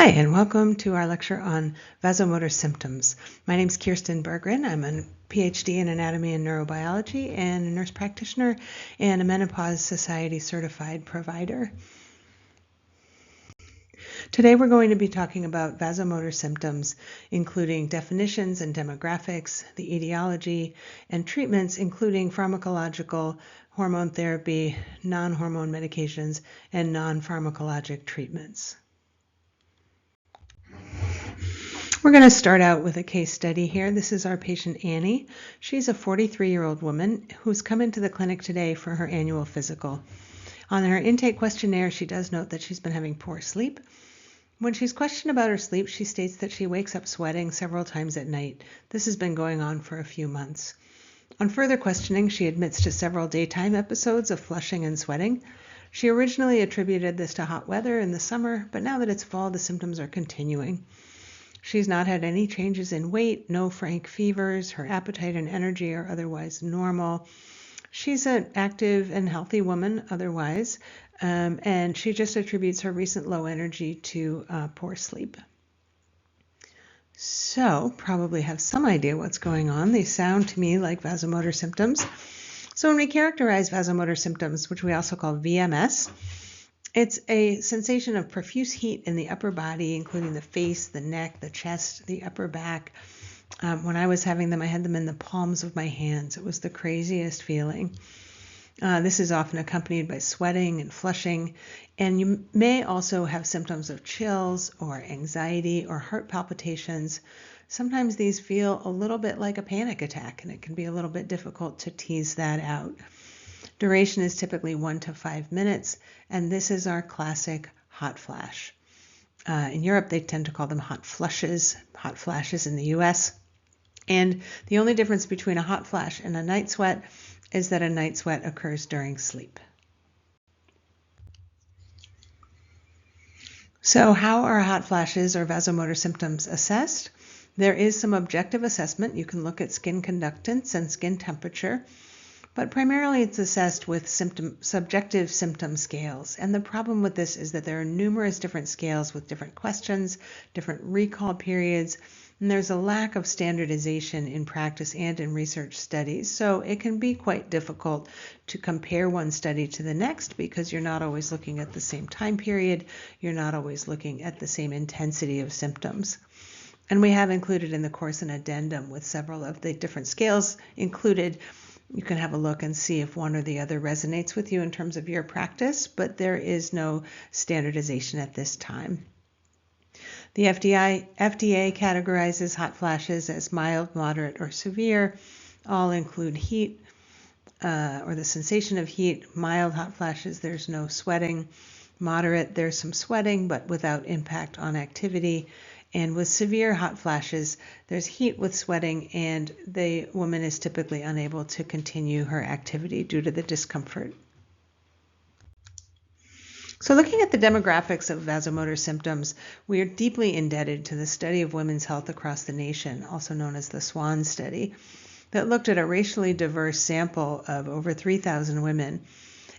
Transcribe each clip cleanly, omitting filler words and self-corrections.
Hi, and welcome to our lecture on vasomotor symptoms. My name is Kirsten Berggren. I'm a PhD in anatomy and neurobiology and a nurse practitioner and a Menopause Society certified provider. Today we're going to be talking about vasomotor symptoms, including definitions and demographics, the etiology, and treatments, including pharmacological, hormone therapy, non-hormone medications, and non-pharmacologic treatments. We're going to start out with a case study here. This is our patient Annie. She's a 43-year-old woman who's come into the clinic today for her annual physical. On her intake questionnaire, she does note that she's been having poor sleep. When she's questioned about her sleep, she states that she wakes up sweating several times at night. This has been going on for a few months. On further questioning, she admits to several daytime episodes of flushing and sweating. She originally attributed this to hot weather in the summer, but now that it's fall, the symptoms are continuing. She's not had any changes in weight, no frank fevers, her appetite and energy are otherwise normal. She's an active and healthy woman otherwise, and she just attributes her recent low energy to poor sleep. So, probably have some idea what's going on. They sound to me like vasomotor symptoms. So when we characterize vasomotor symptoms, which we also call VMS, it's a sensation of profuse heat in the upper body, including the face, the neck, the chest, the upper back. When I was having them, I had them in the palms of my hands. It was the craziest feeling. This is often accompanied by sweating and flushing, and you may also have symptoms of chills or anxiety or heart palpitations. Sometimes these feel a little bit like a panic attack, and it can be a little bit difficult to tease that out. Duration is typically 1 to 5 minutes, and this is our classic hot flash. In Europe, they tend to call them hot flashes in the US. And the only difference between a hot flash and a night sweat is that a night sweat occurs during sleep. So how are hot flashes or vasomotor symptoms assessed? There is some objective assessment. You can look at skin conductance and skin temperature. But primarily it's assessed with subjective symptom scales. And the problem with this is that there are numerous different scales with different questions, different recall periods, and there's a lack of standardization in practice and in research studies. So it can be quite difficult to compare one study to the next because you're not always looking at the same time period, you're not always looking at the same intensity of symptoms. And we have included in the course an addendum with several of the different scales included. You can have a look and see if one or the other resonates with you in terms of your practice, but there is no standardization at this time. The FDA categorizes hot flashes as mild, moderate, or severe. All include heat or the sensation of heat. Mild hot flashes, there's no sweating. Moderate, there's some sweating, but without impact on activity. And with severe hot flashes, there's heat with sweating, and the woman is typically unable to continue her activity due to the discomfort. So looking at the demographics of vasomotor symptoms, we are deeply indebted to the study of women's health across the nation, also known as the SWAN study, that looked at a racially diverse sample of over 3,000 women.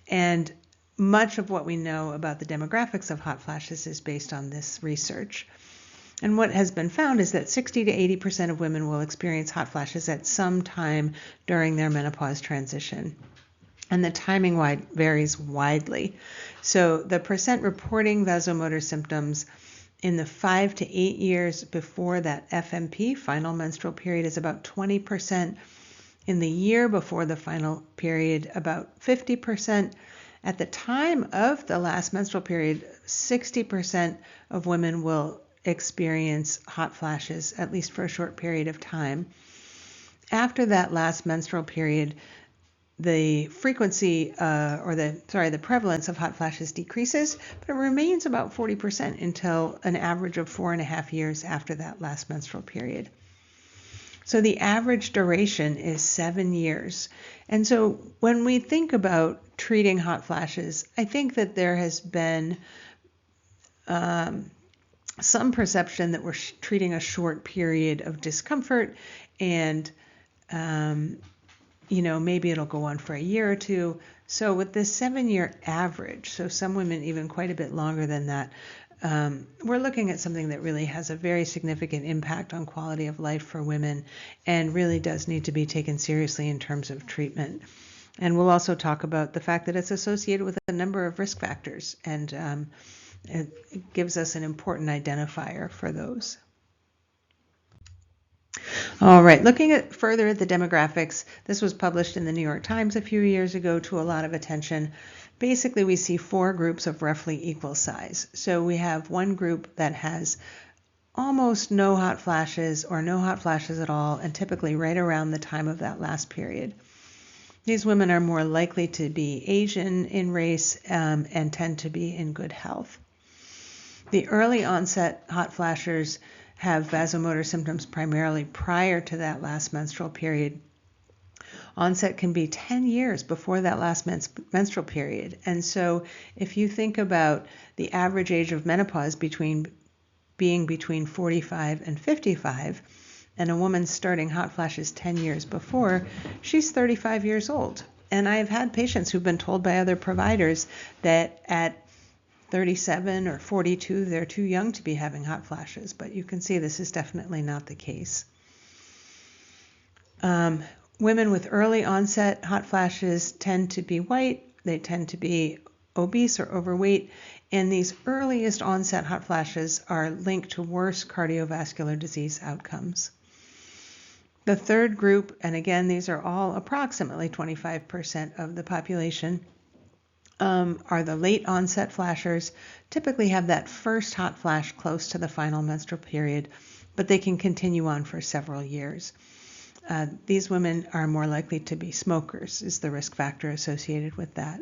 And much of what we know about the demographics of hot flashes is based on this research. And what has been found is that 60 to 80% of women will experience hot flashes at some time during their menopause transition. And the timing varies widely. So the percent reporting vasomotor symptoms in the 5 to 8 years before that FMP, final menstrual period, is about 20%. In the year before the final period, about 50%. At the time of the last menstrual period, 60% of women will experience hot flashes, at least for a short period of time. After that last menstrual period, the frequency the prevalence of hot flashes decreases, but it remains about 40% until an average of 4.5 years after that last menstrual period. So the average duration is 7 years. And so when we think about treating hot flashes, I think that there has been some perception that we're treating a short period of discomfort and, maybe it'll go on for a year or two. So with this 7-year average, so some women even quite a bit longer than that, we're looking at something that really has a very significant impact on quality of life for women and really does need to be taken seriously in terms of treatment. And we'll also talk about the fact that it's associated with a number of risk factors, and it gives us an important identifier for those. All right, looking at further at the demographics, this was published in the New York Times a few years ago to a lot of attention. Basically, we see 4 groups of roughly equal size. So we have one group that has almost no hot flashes or no hot flashes at all, and typically right around the time of that last period. These women are more likely to be Asian in race and tend to be in good health. The early onset hot flashers have vasomotor symptoms primarily prior to that last menstrual period. Onset can be 10 years before that last menstrual period. And so if you think about the average age of menopause being between 45 and 55, and a woman starting hot flashes 10 years before, she's 35 years old. And I've had patients who've been told by other providers that at 37 or 42, they're too young to be having hot flashes, but you can see this is definitely not the case. Women with early onset hot flashes tend to be white, they tend to be obese or overweight, and these earliest onset hot flashes are linked to worse cardiovascular disease outcomes. The third group, and again, these are all approximately 25% of the population, are the late onset flashers. Typically have that first hot flash close to the final menstrual period, but they can continue on for several years. These women are more likely to be smokers, is the risk factor associated with that.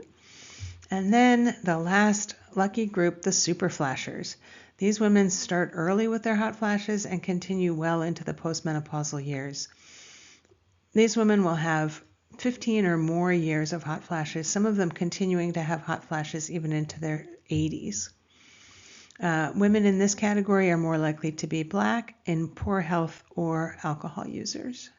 And then the last lucky group, the super flashers. These women start early with their hot flashes and continue well into the postmenopausal years. These women will have 15 or more years of hot flashes, some of them continuing to have hot flashes even into their 80s. Women in this category are more likely to be Black, in poor health, or alcohol users.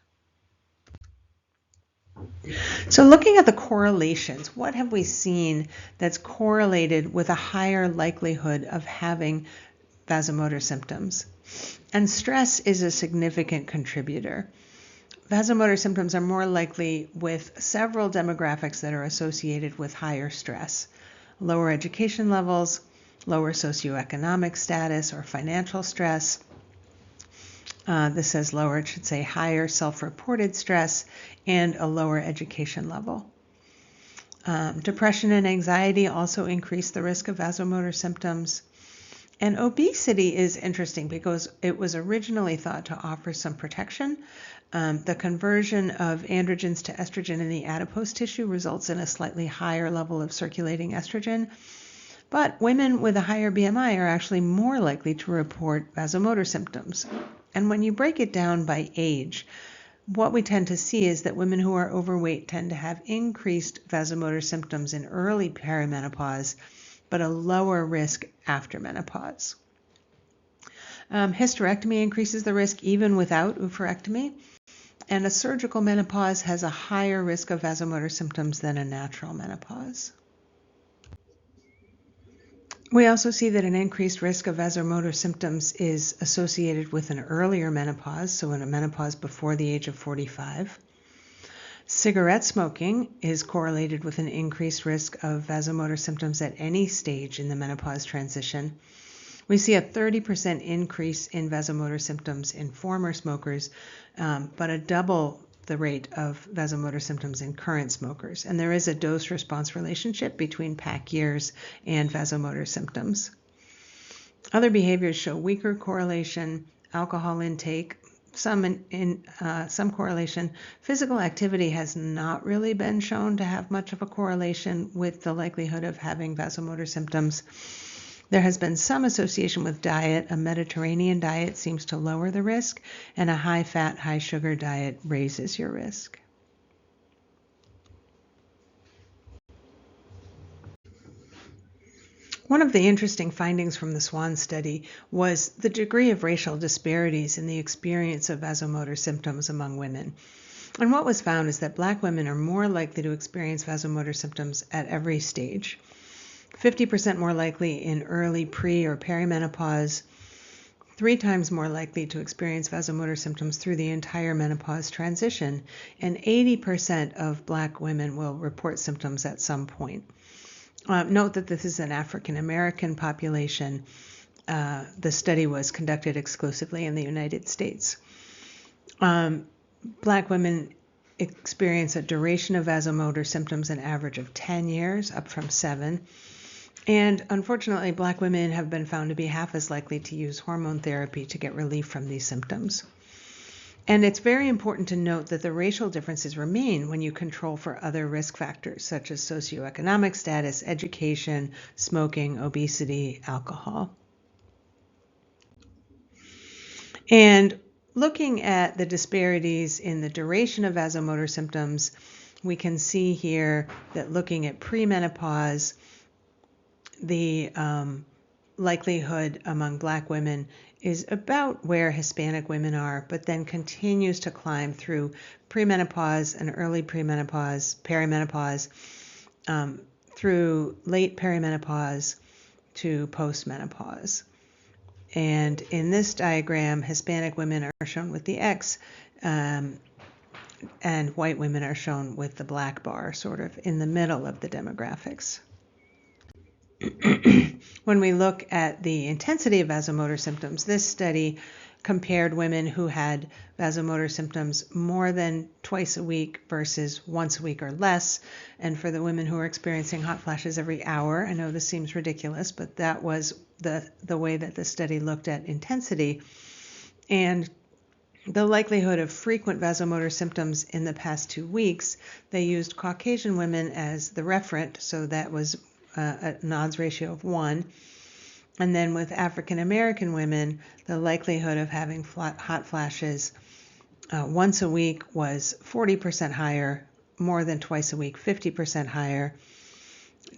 So looking at the correlations, what have we seen that's correlated with a higher likelihood of having vasomotor symptoms? And stress is a significant contributor. Vasomotor symptoms are more likely with several demographics that are associated with higher stress. Lower education levels, lower socioeconomic status or financial stress. This says lower, it should say higher self-reported stress and a lower education level. Depression and anxiety also increase the risk of vasomotor symptoms. And obesity is interesting because it was originally thought to offer some protection. The conversion of androgens to estrogen in the adipose tissue results in a slightly higher level of circulating estrogen. But women with a higher BMI are actually more likely to report vasomotor symptoms. And when you break it down by age, what we tend to see is that women who are overweight tend to have increased vasomotor symptoms in early perimenopause, but a lower risk after menopause. Hysterectomy increases the risk even without oophorectomy, and a surgical menopause has a higher risk of vasomotor symptoms than a natural menopause. We also see that an increased risk of vasomotor symptoms is associated with an earlier menopause, so in a menopause before the age of 45. Cigarette smoking is correlated with an increased risk of vasomotor symptoms at any stage in the menopause transition. We see a 30% increase in vasomotor symptoms in former smokers, but a double the rate of vasomotor symptoms in current smokers. And there is a dose-response relationship between pack years and vasomotor symptoms. Other behaviors show weaker correlation, alcohol intake, some correlation. Physical activity has not really been shown to have much of a correlation with the likelihood of having vasomotor symptoms. There has been some association with diet. A Mediterranean diet seems to lower the risk, and a high-fat, high-sugar diet raises your risk. One of the interesting findings from the SWAN study was the degree of racial disparities in the experience of vasomotor symptoms among women. And what was found is that Black women are more likely to experience vasomotor symptoms at every stage. 50% more likely in early pre or perimenopause, 3 times more likely to experience vasomotor symptoms through the entire menopause transition, and 80% of Black women will report symptoms at some point. Note that this is an African American population. The study was conducted exclusively in the United States. Black women experience a duration of vasomotor symptoms an average of 10 years, up from 7. And unfortunately, Black women have been found to be half as likely to use hormone therapy to get relief from these symptoms. And it's very important to note that the racial differences remain when you control for other risk factors such as socioeconomic status, education, smoking, obesity, alcohol. And looking at the disparities in the duration of vasomotor symptoms, we can see here that looking at premenopause, the likelihood among Black women is about where Hispanic women are, but then continues to climb through premenopause and early premenopause, perimenopause, through late perimenopause to postmenopause. And in this diagram, Hispanic women are shown with the X, and white women are shown with the black bar, sort of in the middle of the demographics. When we look at the intensity of vasomotor symptoms, this study compared women who had vasomotor symptoms more than twice a week versus once a week or less. And for the women who are experiencing hot flashes every hour, I know this seems ridiculous, but that was the way that the study looked at intensity. And the likelihood of frequent vasomotor symptoms in the past 2 weeks, they used Caucasian women as the referent, so that was an odds ratio of 1. And then with African American women, the likelihood of having hot flashes once a week was 40% higher, more than twice a week, 50% higher.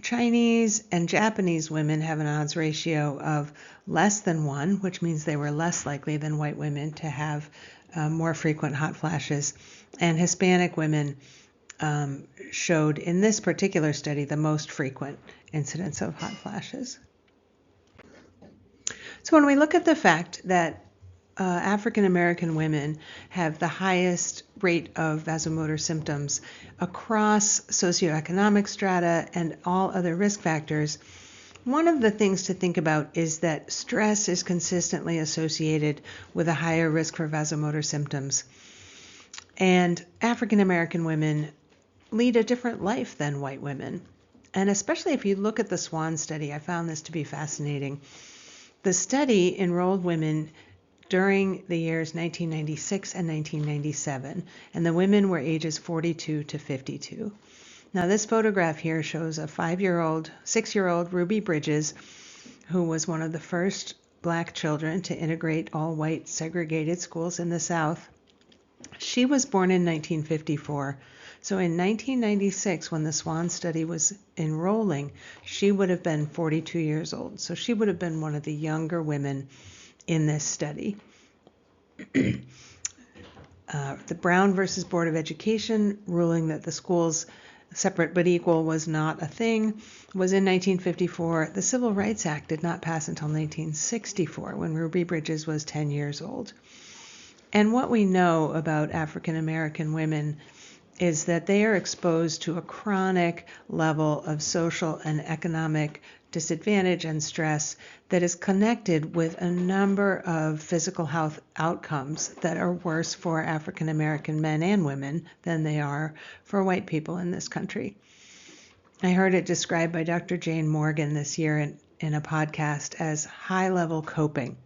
Chinese and Japanese women have an odds ratio of less than 1, which means they were less likely than white women to have more frequent hot flashes. And Hispanic women showed in this particular study the most frequent incidence of hot flashes. So when we look at the fact that African American women have the highest rate of vasomotor symptoms across socioeconomic strata and all other risk factors, one of the things to think about is that stress is consistently associated with a higher risk for vasomotor symptoms. And African American women lead a different life than white women. And especially if you look at the SWAN study, I found this to be fascinating. The study enrolled women during the years 1996 and 1997, and the women were ages 42 to 52. Now this photograph here shows a 6-year-old Ruby Bridges, who was one of the first Black children to integrate all white segregated schools in the South. She was born in 1954. So in 1996, when the SWAN study was enrolling, she would have been 42 years old. So she would have been one of the younger women in this study. The Brown versus Board of Education ruling that the schools separate but equal was not a thing was in 1954. The Civil Rights Act did not pass until 1964, when Ruby Bridges was 10 years old. And what we know about African American women is that they are exposed to a chronic level of social and economic disadvantage and stress that is connected with a number of physical health outcomes that are worse for African American men and women than they are for white people in this country. I heard it described by Dr. Jane Morgan this year in a podcast as high-level coping.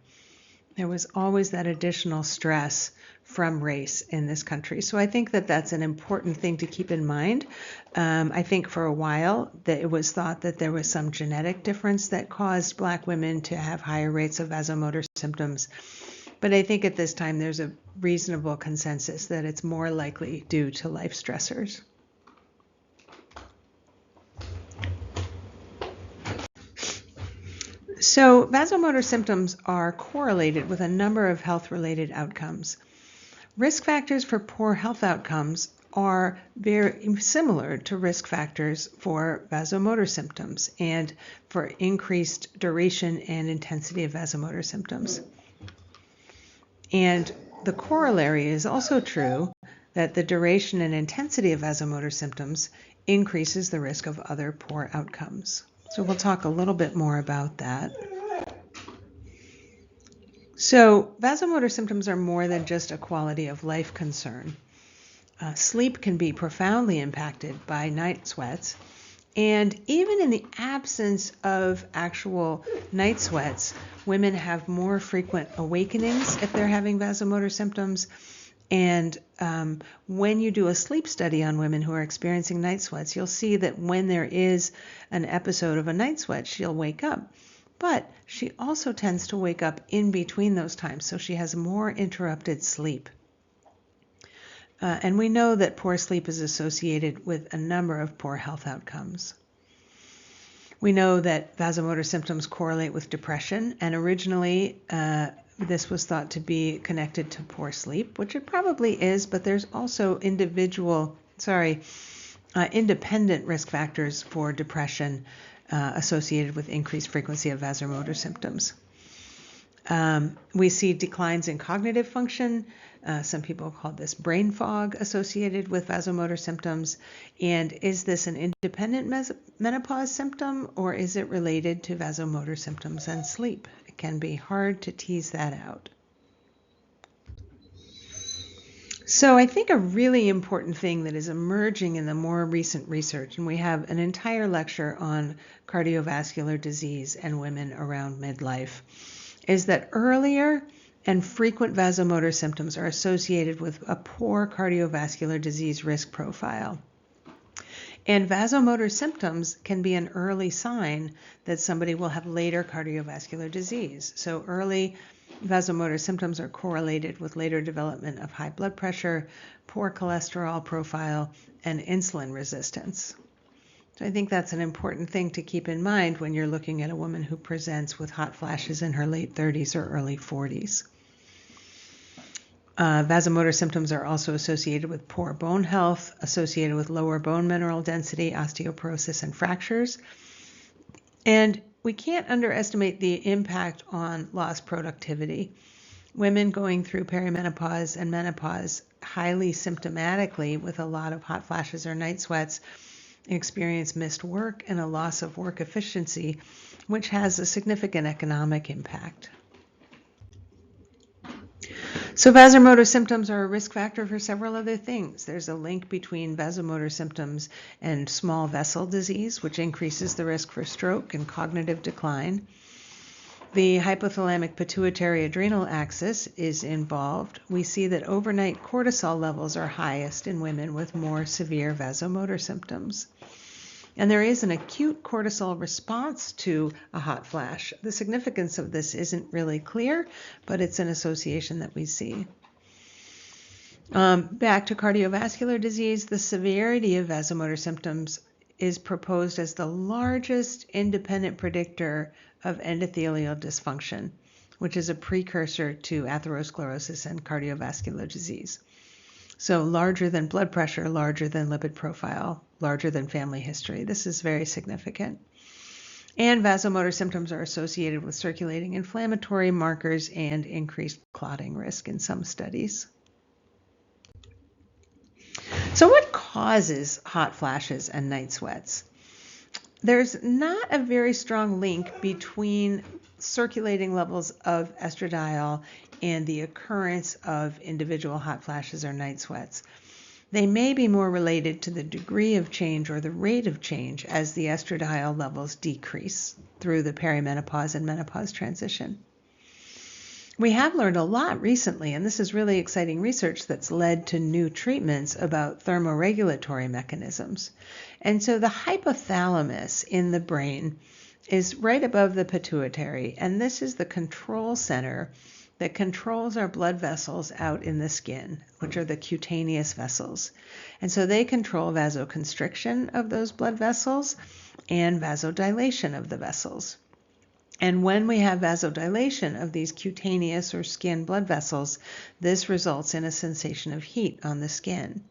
There was always that additional stress from race in this country. So I think that that's an important thing to keep in mind. I think for a while that it was thought that there was some genetic difference that caused Black women to have higher rates of vasomotor symptoms. But I think at this time there's a reasonable consensus that it's more likely due to life stressors. So vasomotor symptoms are correlated with a number of health-related outcomes. Risk factors for poor health outcomes are very similar to risk factors for vasomotor symptoms and for increased duration and intensity of vasomotor symptoms. And the corollary is also true that the duration and intensity of vasomotor symptoms increases the risk of other poor outcomes. So we'll talk a little bit more about that. So vasomotor symptoms are more than just a quality of life concern. Sleep can be profoundly impacted by night sweats. And even in the absence of actual night sweats, women have more frequent awakenings if they're having vasomotor symptoms. And when you do a sleep study on women who are experiencing night sweats, you'll see that when there is an episode of a night sweat, she'll wake up. But she also tends to wake up in between those times, so she has more interrupted sleep. And we know that poor sleep is associated with a number of poor health outcomes. We know that vasomotor symptoms correlate with depression, and originally this was thought to be connected to poor sleep, which it probably is, but there's also independent risk factors for depression associated with increased frequency of vasomotor symptoms. We see declines in cognitive function. Some people call this brain fog associated with vasomotor symptoms. And is this an independent menopause symptom, or is it related to vasomotor symptoms and sleep? It can be hard to tease that out. So I think a really important thing that is emerging in the more recent research, and we have an entire lecture on cardiovascular disease and women around midlife, is that earlier and frequent vasomotor symptoms are associated with a poor cardiovascular disease risk profile. And vasomotor symptoms can be an early sign that somebody will have later cardiovascular disease. So early vasomotor symptoms are correlated with later development of high blood pressure, poor cholesterol profile, and insulin resistance. So I think that's an important thing to keep in mind when you're looking at a woman who presents with hot flashes in her late 30s or early 40s. Vasomotor symptoms are also associated with poor bone health, associated with lower bone mineral density, osteoporosis, and fractures. And we can't underestimate the impact on lost productivity. Women going through perimenopause and menopause highly symptomatically with a lot of hot flashes or night sweats experience missed work and a loss of work efficiency, which has a significant economic impact. So vasomotor symptoms are a risk factor for several other things. There's a link between vasomotor symptoms and small vessel disease, which increases the risk for stroke and cognitive decline. The hypothalamic pituitary adrenal axis is involved. We see that overnight cortisol levels are highest in women with more severe vasomotor symptoms. And there is an acute cortisol response to a hot flash. The significance of this isn't really clear, but it's an association that we see. Back to cardiovascular disease, the severity of vasomotor symptoms is proposed as the largest independent predictor of endothelial dysfunction, which is a precursor to atherosclerosis and cardiovascular disease. So larger than blood pressure, larger than lipid profile, larger than family history. This is very significant. And vasomotor symptoms are associated with circulating inflammatory markers and increased clotting risk in some studies. So what causes hot flashes and night sweats? There's not a very strong link between circulating levels of estradiol and the occurrence of individual hot flashes or night sweats. They may be more related to the degree of change or the rate of change as the estradiol levels decrease through the perimenopause and menopause transition. We have learned a lot recently, and this is really exciting research that's led to new treatments about thermoregulatory mechanisms. And so the hypothalamus in the brain is right above the pituitary, and this is the control center that controls our blood vessels out in the skin, which are the cutaneous vessels. And so they control vasoconstriction of those blood vessels and vasodilation of the vessels. And when we have vasodilation of these cutaneous or skin blood vessels, this results in a sensation of heat on the skin.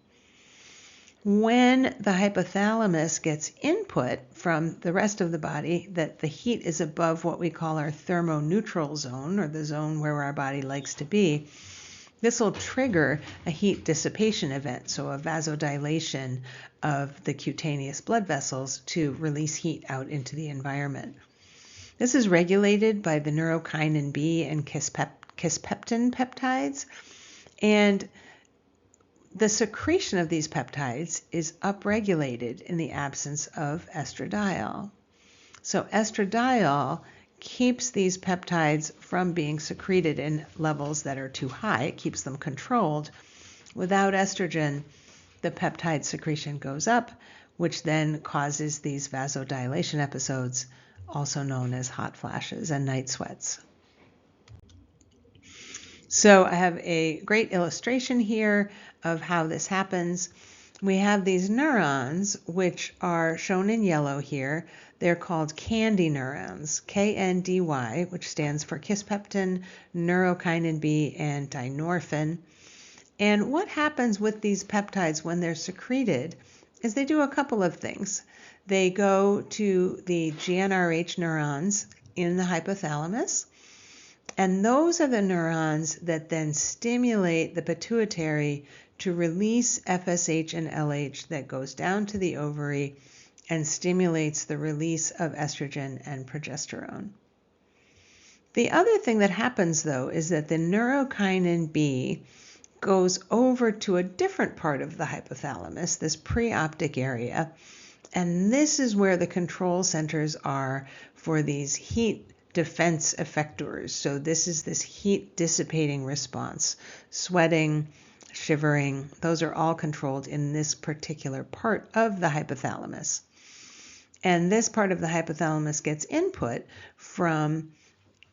When the hypothalamus gets input from the rest of the body that the heat is above what we call our thermoneutral zone, or the zone where our body likes to be, this will trigger a heat dissipation event, so a vasodilation of the cutaneous blood vessels to release heat out into the environment. This is regulated by the neurokinin B and kisspeptin peptides, and the secretion of these peptides is upregulated in the absence of estradiol. So estradiol keeps these peptides from being secreted in levels that are too high. It keeps them controlled. Without estrogen, the peptide secretion goes up, which then causes these vasodilation episodes, also known as hot flashes and night sweats. So I have a great illustration here of how this happens. We have these neurons, which are shown in yellow here. They're called KNDy neurons, KNDy, which stands for kisspeptin, neurokinin B, and dynorphin. And what happens with these peptides when they're secreted is they do a couple of things. They go to the GnRH neurons in the hypothalamus, and those are the neurons that then stimulate the pituitary to release FSH and LH that goes down to the ovary and stimulates the release of estrogen and progesterone. The other thing that happens, though, is that the neurokinin B goes over to a different part of the hypothalamus, this preoptic area, and this is where the control centers are for these heat defense effectors. So this is this heat dissipating response, sweating, shivering, those are all controlled in this particular part of the hypothalamus. And this part of the hypothalamus gets input from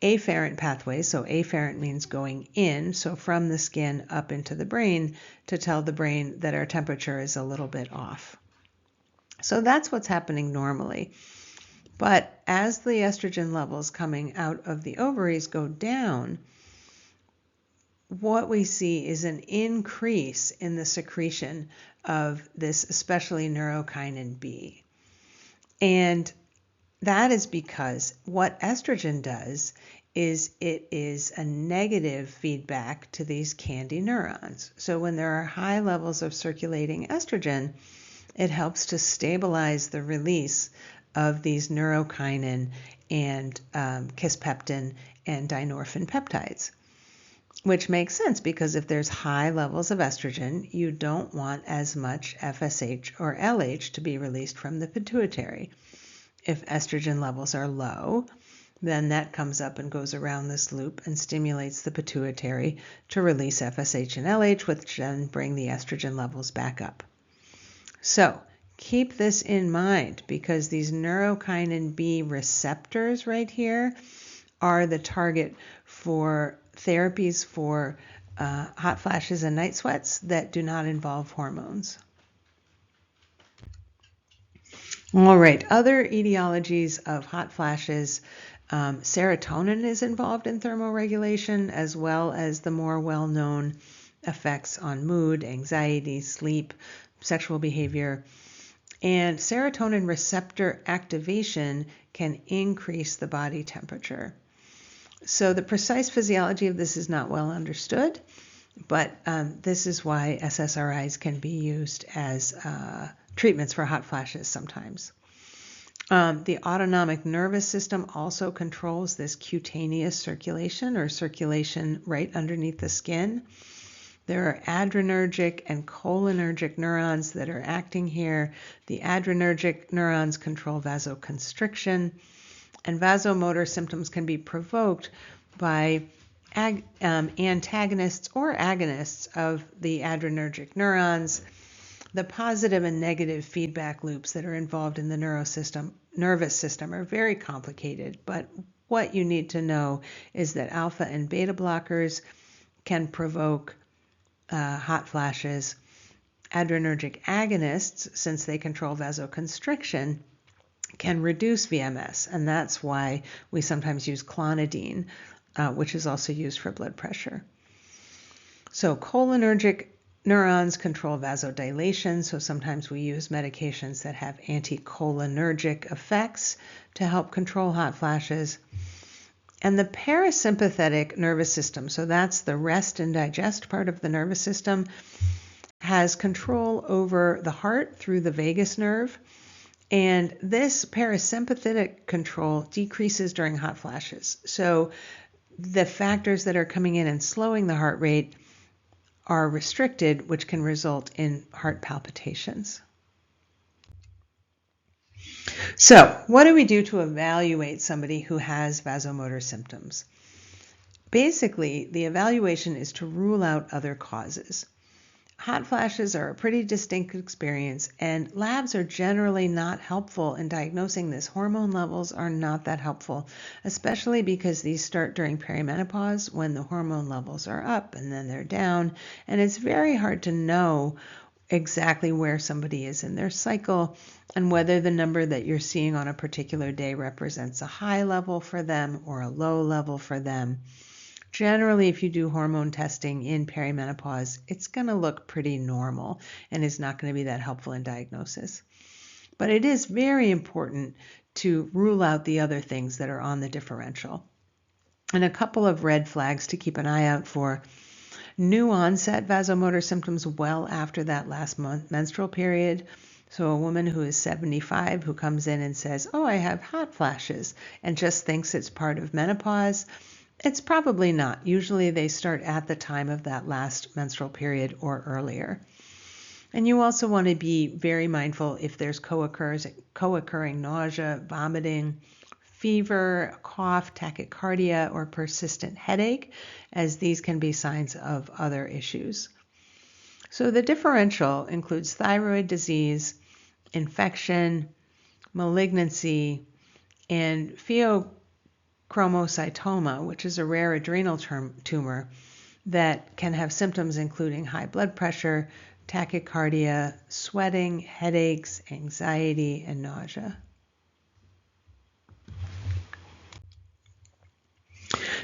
afferent pathways. So afferent means going in, so from the skin up into the brain to tell the brain that our temperature is a little bit off. So that's what's happening normally. But as the estrogen levels coming out of the ovaries go down, what we see is an increase in the secretion of this, especially neurokinin B. And that is because what estrogen does is it is a negative feedback to these KNDy neurons. So when there are high levels of circulating estrogen, it helps to stabilize the release of these neurokinin and kisspeptin and dynorphin peptides, which makes sense because if there's high levels of estrogen, you don't want as much FSH or LH to be released from the pituitary. If estrogen levels are low, then that comes up and goes around this loop and stimulates the pituitary to release FSH and LH, which then bring the estrogen levels back up. So keep this in mind because these neurokinin B receptors right here are the target for therapies for hot flashes and night sweats that do not involve hormones. All right, other etiologies of hot flashes. Serotonin is involved in thermoregulation, as well as the more well-known effects on mood, anxiety, sleep, sexual behavior. And serotonin receptor activation can increase the body temperature. So the precise physiology of this is not well understood, but this is why SSRIs can be used as treatments for hot flashes sometimes. The autonomic nervous system also controls this cutaneous circulation or circulation right underneath the skin. There are adrenergic and cholinergic neurons that are acting here. The adrenergic neurons control vasoconstriction, and vasomotor symptoms can be provoked by antagonists or agonists of the adrenergic neurons. The positive and negative feedback loops that are involved in the nervous system are very complicated, but what you need to know is that alpha and beta blockers can provoke hot flashes. Adrenergic agonists, since they control vasoconstriction, can reduce VMS, and that's why we sometimes use clonidine, which is also used for blood pressure. So cholinergic Neurons control vasodilation, so sometimes we use medications that have anticholinergic effects to help control hot flashes. And the parasympathetic nervous system, so that's the rest and digest part of the nervous system, has control over the heart through the vagus nerve. And this parasympathetic control decreases during hot flashes. So the factors that are coming in and slowing the heart rate are restricted, which can result in heart palpitations. So, what do we do to evaluate somebody who has vasomotor symptoms? Basically, the evaluation is to rule out other causes. Hot flashes are a pretty distinct experience, and labs are generally not helpful in diagnosing this. Hormone levels are not that helpful, especially because these start during perimenopause when the hormone levels are up and then they're down, and it's very hard to know exactly where somebody is in their cycle and whether the number that you're seeing on a particular day represents a high level for them or a low level for them. Generally, if you do hormone testing in perimenopause, it's going to look pretty normal and is not going to be that helpful in diagnosis. But it is very important to rule out the other things that are on the differential. And a couple of red flags to keep an eye out for: new onset vasomotor symptoms well after that last menstrual period. So a woman who is 75 who comes in and says, "Oh, I have hot flashes," and just thinks it's part of menopause, it's probably not. Usually they start at the time of that last menstrual period or earlier. And you also want to be very mindful if there's co-occurring nausea, vomiting, fever, cough, tachycardia, or persistent headache, as these can be signs of other issues. So the differential includes thyroid disease, infection, malignancy, and pheochromocytoma, which is a rare adrenal tumor that can have symptoms including high blood pressure, tachycardia, sweating, headaches, anxiety, and nausea.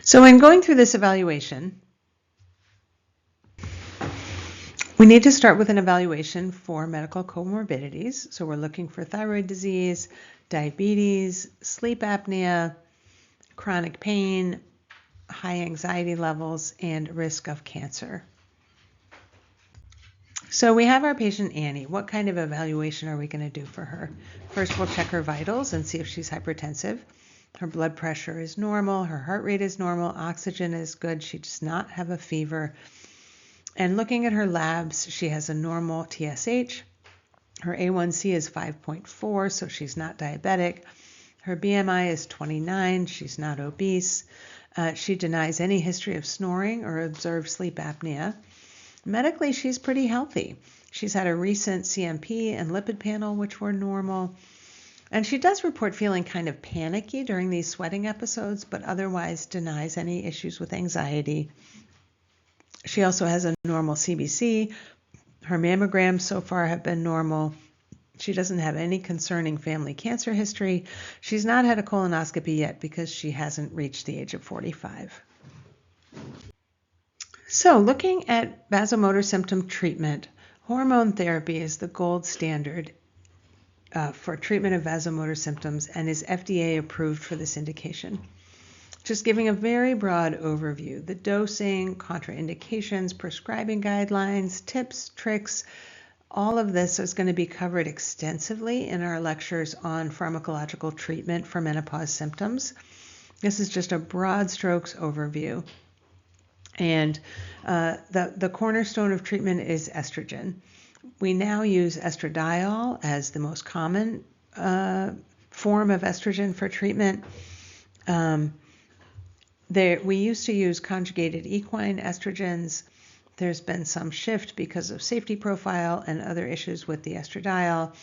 So in going through this evaluation, we need to start with an evaluation for medical comorbidities. So we're looking for thyroid disease, diabetes, sleep apnea, chronic pain, high anxiety levels, and risk of cancer. So we have our patient Annie. What kind of evaluation are we going to do for her? First, we'll check her vitals and see if she's hypertensive. Her blood pressure is normal, her heart rate is normal, oxygen is good, she does not have a fever. And looking at her labs, she has a normal TSH. Her A1C is 5.4, so she's not diabetic. Her BMI is 29, she's not obese. She denies any history of snoring or observed sleep apnea. Medically, she's pretty healthy. She's had a recent CMP and lipid panel, which were normal. And she does report feeling kind of panicky during these sweating episodes, but otherwise denies any issues with anxiety. She also has a normal CBC. Her mammograms so far have been normal. She doesn't have any concerning family cancer history. She's not had a colonoscopy yet because she hasn't reached the age of 45. So looking at vasomotor symptom treatment, hormone therapy is the gold standard for treatment of vasomotor symptoms and is FDA approved for this indication. Just giving a very broad overview: the dosing, contraindications, prescribing guidelines, tips, tricks, all of this is going to be covered extensively in our lectures on pharmacological treatment for menopause symptoms. This is just a broad strokes overview. And the cornerstone of treatment is estrogen. We now use estradiol as the most common form of estrogen for treatment. We used to use conjugated equine estrogens. There's been some shift because of safety profile and other issues with the estradiol.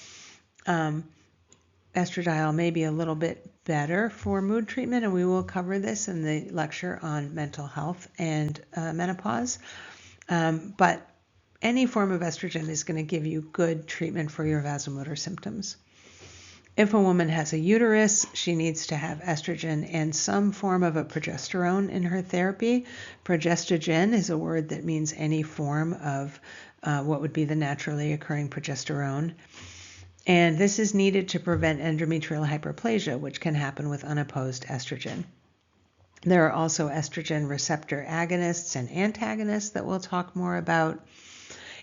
Estradiol may be a little bit better for mood treatment, and we will cover this in the lecture on mental health and menopause. But any form of estrogen is going to give you good treatment for your vasomotor symptoms. If a woman has a uterus, she needs to have estrogen and some form of a progesterone in her therapy. Progestogen is a word that means any form of what would be the naturally occurring progesterone. And this is needed to prevent endometrial hyperplasia, which can happen with unopposed estrogen. There are also estrogen receptor agonists and antagonists that we'll talk more about.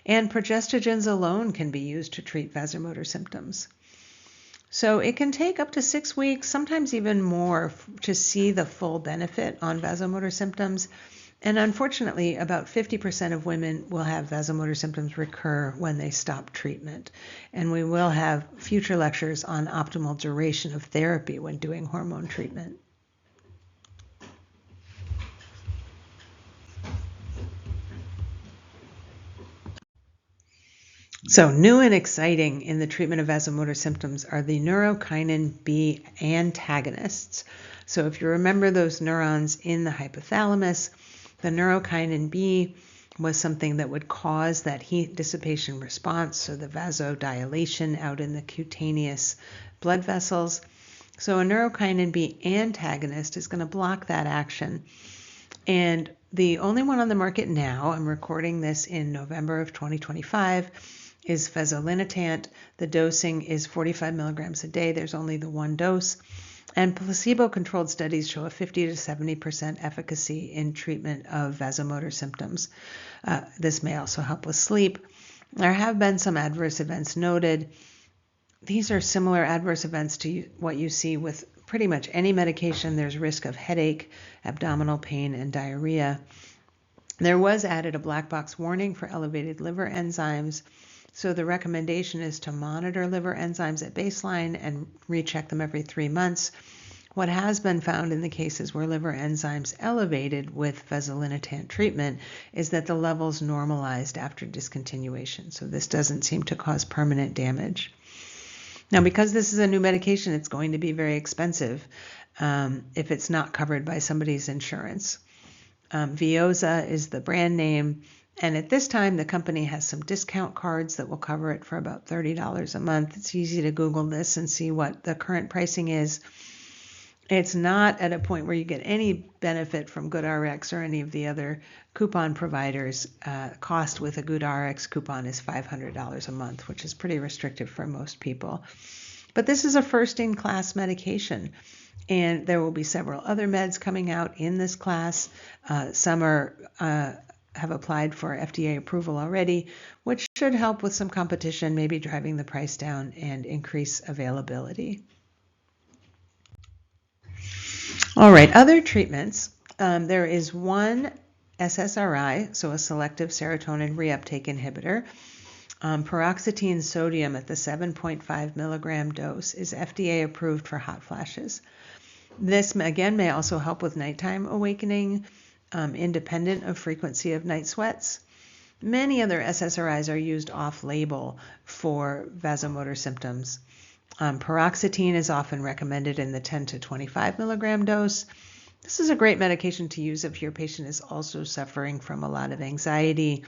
And progestogens alone can be used to treat vasomotor symptoms. So it can take up to 6 weeks, sometimes even more, to see the full benefit on vasomotor symptoms. And unfortunately, about 50% of women will have vasomotor symptoms recur when they stop treatment. And we will have future lectures on optimal duration of therapy when doing hormone treatment. So new and exciting in the treatment of vasomotor symptoms are the neurokinin B antagonists. So if you remember those neurons in the hypothalamus, the neurokinin B was something that would cause that heat dissipation response, so the vasodilation out in the cutaneous blood vessels. So a neurokinin B antagonist is going to block that action. And the only one on the market now, I'm recording this in November of 2025, is fezolinetant. The dosing is 45 milligrams a day. There's only the one dose. And placebo-controlled studies show a 50 to 70% efficacy in treatment of vasomotor symptoms. This may also help with sleep. There have been some adverse events noted. These are similar adverse events to what you see with pretty much any medication. There's risk of headache, abdominal pain, and diarrhea. There was added a black box warning for elevated liver enzymes. So the recommendation is to monitor liver enzymes at baseline and recheck them every 3 months. What has been found in the cases where liver enzymes elevated with fezolinetant treatment is that the levels normalized after discontinuation. So this doesn't seem to cause permanent damage. Now, because this is a new medication, it's going to be very expensive if it's not covered by somebody's insurance. Veoza is the brand name. And at this time, the company has some discount cards that will cover it for about $30 a month. It's easy to Google this and see what the current pricing is. It's not at a point where you get any benefit from GoodRx or any of the other coupon providers. Cost with a GoodRx coupon is $500 a month, which is pretty restrictive for most people. But this is a first-in-class medication. And there will be several other meds coming out in this class. Some have applied for FDA approval already, which should help with some competition, maybe driving the price down and increase availability. All right, other treatments. There is one SSRI, so a selective serotonin reuptake inhibitor. Paroxetine sodium at the 7.5 milligram dose is FDA approved for hot flashes. This, again, may also help with nighttime awakening, independent of frequency of night sweats. Many other SSRIs are used off-label for vasomotor symptoms. Paroxetine is often recommended in the 10 to 25 milligram dose. This is a great medication to use if your patient is also suffering from a lot of anxiety.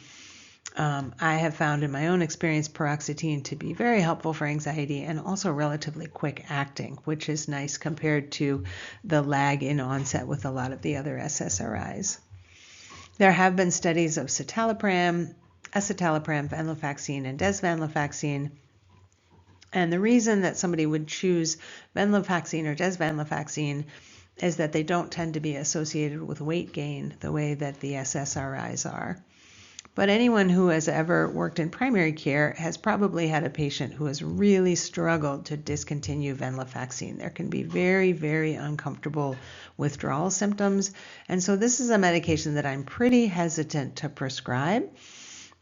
I have found in my own experience paroxetine to be very helpful for anxiety and also relatively quick acting, which is nice compared to the lag in onset with a lot of the other SSRIs. There have been studies of citalopram, escitalopram, venlafaxine, and desvenlafaxine. And the reason that somebody would choose venlafaxine or desvenlafaxine is that they don't tend to be associated with weight gain the way that the SSRIs are. But anyone who has ever worked in primary care has probably had a patient who has really struggled to discontinue venlafaxine. There can be very, very uncomfortable withdrawal symptoms. And so this is a medication that I'm pretty hesitant to prescribe.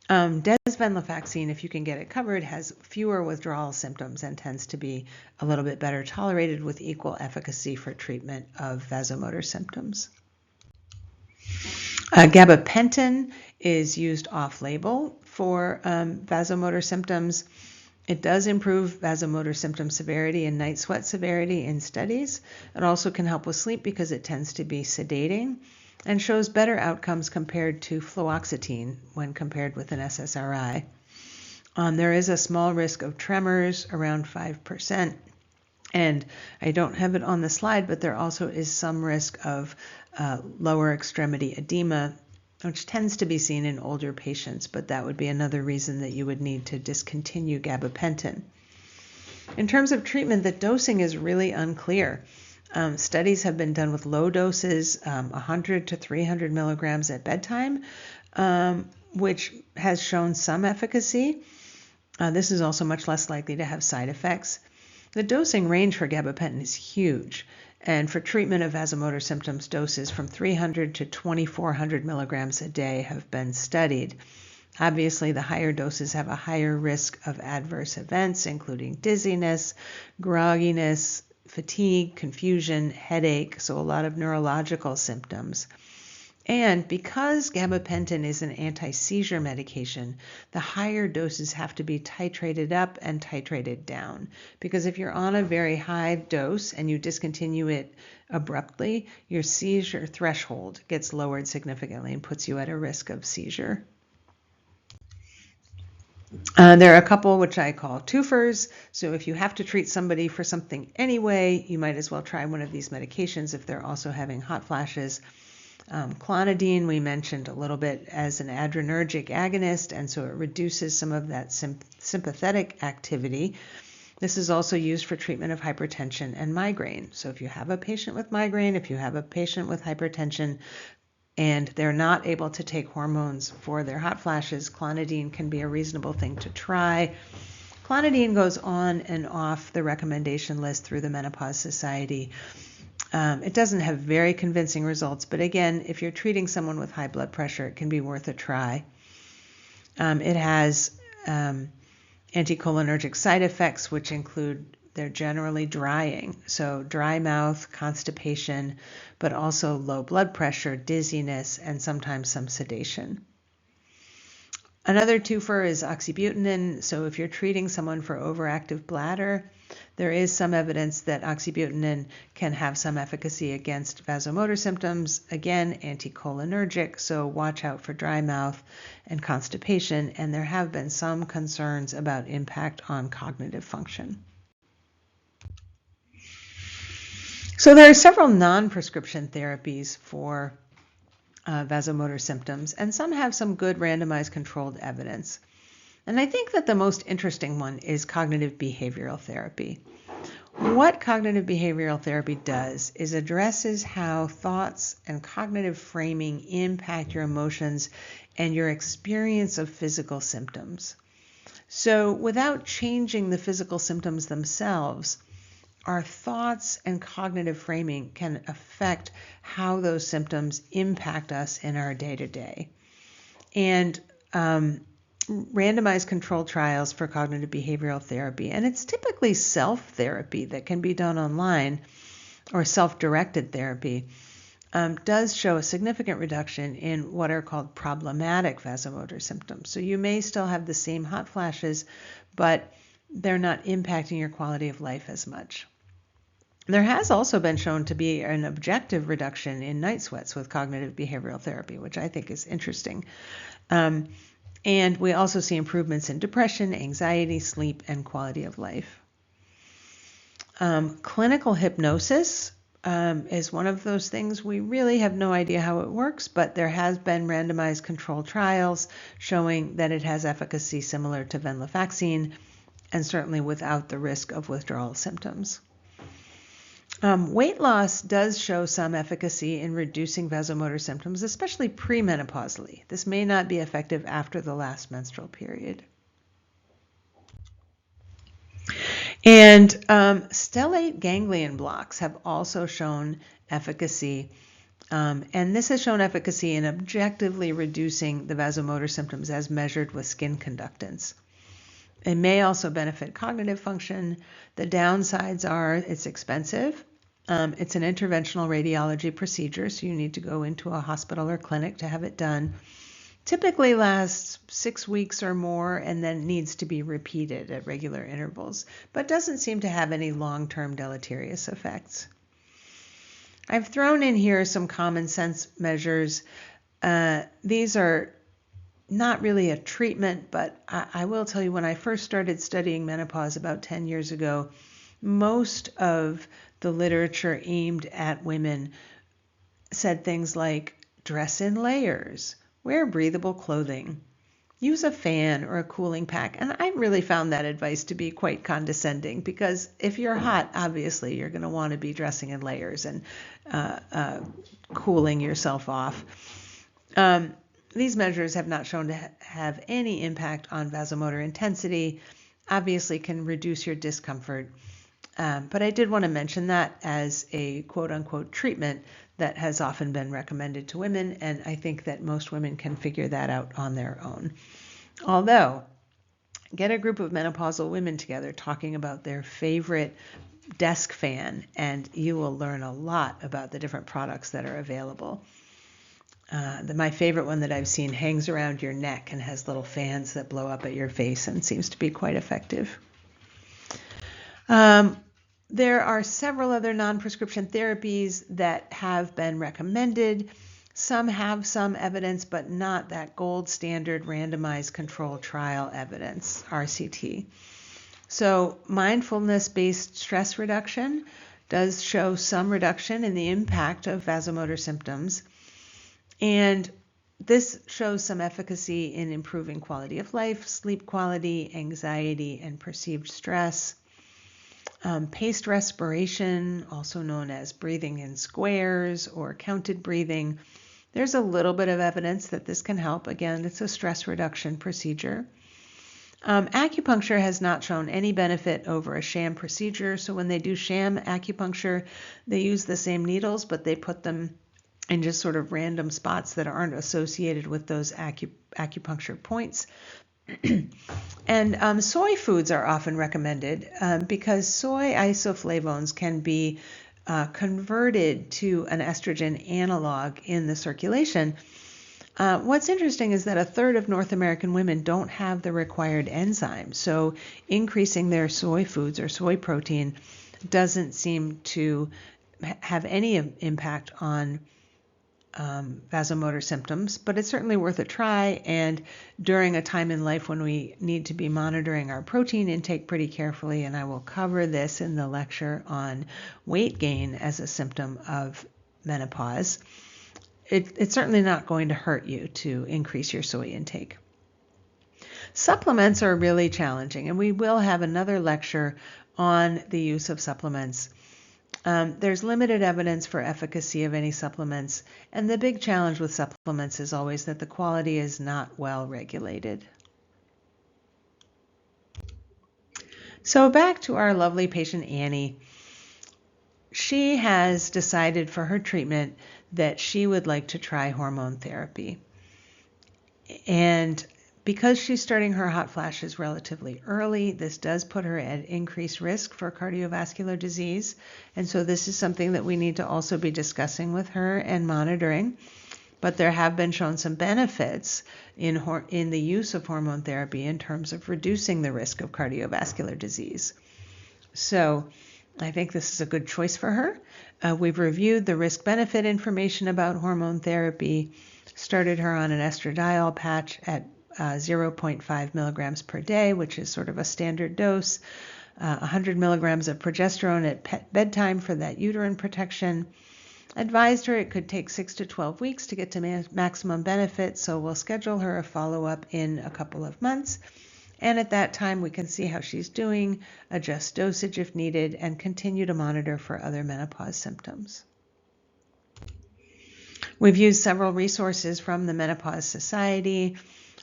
Desvenlafaxine, if you can get it covered, has fewer withdrawal symptoms and tends to be a little bit better tolerated with equal efficacy for treatment of vasomotor symptoms. Gabapentin is used off-label for vasomotor symptoms. It does improve vasomotor symptom severity and night sweat severity in studies. It also can help with sleep because it tends to be sedating and shows better outcomes compared to fluoxetine when compared with an SSRI. There is a small risk of tremors, around 5%, And I don't have it on the slide, but there also is some risk of lower extremity edema, which tends to be seen in older patients, but that would be another reason that you would need to discontinue gabapentin. In terms of treatment, the dosing is really unclear. Studies have been done with low doses, 100 to 300 milligrams at bedtime, which has shown some efficacy. This is also much less likely to have side effects. The dosing range for gabapentin is huge, and for treatment of vasomotor symptoms, doses from 300 to 2,400 milligrams a day have been studied. Obviously, the higher doses have a higher risk of adverse events, including dizziness, grogginess, fatigue, confusion, headache, so a lot of neurological symptoms. And because gabapentin is an anti-seizure medication, the higher doses have to be titrated up and titrated down. Because if you're on a very high dose and you discontinue it abruptly, your seizure threshold gets lowered significantly and puts you at a risk of seizure. There are a couple which I call twofers. So if you have to treat somebody for something anyway, you might as well try one of these medications if they're also having hot flashes. Clonidine, we mentioned a little bit as an adrenergic agonist, and so it reduces some of that sympathetic activity. This is also used for treatment of hypertension and migraine. So if you have a patient with migraine, if you have a patient with hypertension, and they're not able to take hormones for their hot flashes, clonidine can be a reasonable thing to try. Clonidine goes on and off the recommendation list through the Menopause Society. It doesn't have very convincing results, but again, if you're treating someone with high blood pressure, it can be worth a try. It has anticholinergic side effects, which include they're generally drying, so dry mouth, constipation, but also low blood pressure, dizziness, and sometimes some sedation. Another twofer is oxybutynin. So if you're treating someone for overactive bladder, there is some evidence that oxybutynin can have some efficacy against vasomotor symptoms. Again, anticholinergic, so watch out for dry mouth and constipation. And there have been some concerns about impact on cognitive function. So there are several non-prescription therapies for vasomotor symptoms, and some have some good randomized controlled evidence. And I think that the most interesting one is cognitive behavioral therapy. What cognitive behavioral therapy does is addresses how thoughts and cognitive framing impact your emotions and your experience of physical symptoms. So without changing the physical symptoms themselves, our thoughts and cognitive framing can affect how those symptoms impact us in our day-to-day. And randomized controlled trials for cognitive behavioral therapy, and it's typically self-therapy that can be done online or self-directed therapy, does show a significant reduction in what are called problematic vasomotor symptoms. So you may still have the same hot flashes, but they're not impacting your quality of life as much. There has also been shown to be an objective reduction in night sweats with cognitive behavioral therapy, which I think is interesting. And we also see improvements in depression, anxiety, sleep, and quality of life. Clinical hypnosis is one of those things. We really have no idea how it works, but there has been randomized controlled trials showing that it has efficacy similar to venlafaxine, and certainly without the risk of withdrawal symptoms. Weight loss does show some efficacy in reducing vasomotor symptoms, especially premenopausally. This may not be effective after the last menstrual period. And stellate ganglion blocks have also shown efficacy, and this has shown efficacy in objectively reducing the vasomotor symptoms as measured with skin conductance. It may also benefit cognitive function. The downsides are it's expensive. It's an interventional radiology procedure, so you need to go into a hospital or clinic to have it done. Typically lasts 6 weeks or more and then needs to be repeated at regular intervals, but doesn't seem to have any long-term deleterious effects. I've thrown in here some common sense measures. These are not really a treatment, but I will tell you when I first started studying menopause about 10 years ago, Most of the literature aimed at women said things like dress in layers, wear breathable clothing, use a fan or a cooling pack. And I really found that advice to be quite condescending, because if you're hot, obviously you're going to want to be dressing in layers and cooling yourself off. These measures have not shown to have any impact on vasomotor intensity, obviously can reduce your discomfort. But I did want to mention that as a quote-unquote treatment that has often been recommended to women, and I think that most women can figure that out on their own. Although, get a group of menopausal women together talking about their favorite desk fan, and you will learn a lot about the different products that are available. My favorite one that I've seen hangs around your neck and has little fans that blow up at your face and seems to be quite effective. There are several other non-prescription therapies that have been recommended. Some have some evidence, but not that gold standard randomized controlled trial evidence, RCT. So mindfulness-based stress reduction does show some reduction in the impact of vasomotor symptoms. And this shows some efficacy in improving quality of life, sleep quality, anxiety, and perceived stress. Paced respiration, also known as breathing in squares or counted breathing. There's a little bit of evidence that this can help. Again, it's a stress reduction procedure. Acupuncture has not shown any benefit over a sham procedure. So when they do sham acupuncture, they use the same needles, but they put them in just sort of random spots that aren't associated with those acupuncture points. And soy foods are often recommended because soy isoflavones can be converted to an estrogen analog in the circulation. What's interesting is that a third of North American women don't have the required enzyme. So increasing their soy foods or soy protein doesn't seem to have any impact on vasomotor symptoms, but it's certainly worth a try. And during a time in life when we need to be monitoring our protein intake pretty carefully, and I will cover this in the lecture on weight gain as a symptom of menopause, it's certainly not going to hurt you to increase your soy intake. Supplements are really challenging, and we will have another lecture on the use of supplements. There's limited evidence for efficacy of any supplements, and the big challenge with supplements is always that the quality is not well regulated. So back to our lovely patient Annie. She has decided for her treatment that she would like to try hormone therapy. And because she's starting her hot flashes relatively early, this does put her at increased risk for cardiovascular disease. And so this is something that we need to also be discussing with her and monitoring. But there have been shown some benefits in the use of hormone therapy in terms of reducing the risk of cardiovascular disease. So I think this is a good choice for her. We've reviewed the risk-benefit information about hormone therapy, started her on an estradiol patch at 0.5 milligrams per day, which is sort of a standard dose, 100 milligrams of progesterone at bedtime for that uterine protection. Advised her it could take 6 to 12 weeks to get to maximum benefit, so we'll schedule her a follow-up in a couple of months. And at that time, we can see how she's doing, adjust dosage if needed, and continue to monitor for other menopause symptoms. We've used several resources from the Menopause Society.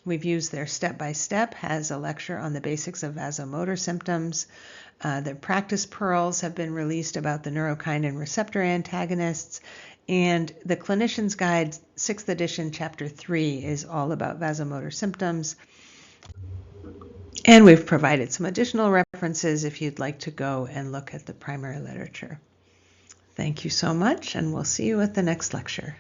We've used their step-by-step, has a lecture on the basics of vasomotor symptoms. The practice pearls have been released about the neurokinin receptor antagonists. And the Clinician's Guide, 6th edition, Chapter 3, is all about vasomotor symptoms. And we've provided some additional references if you'd like to go and look at the primary literature. Thank you so much, and we'll see you at the next lecture.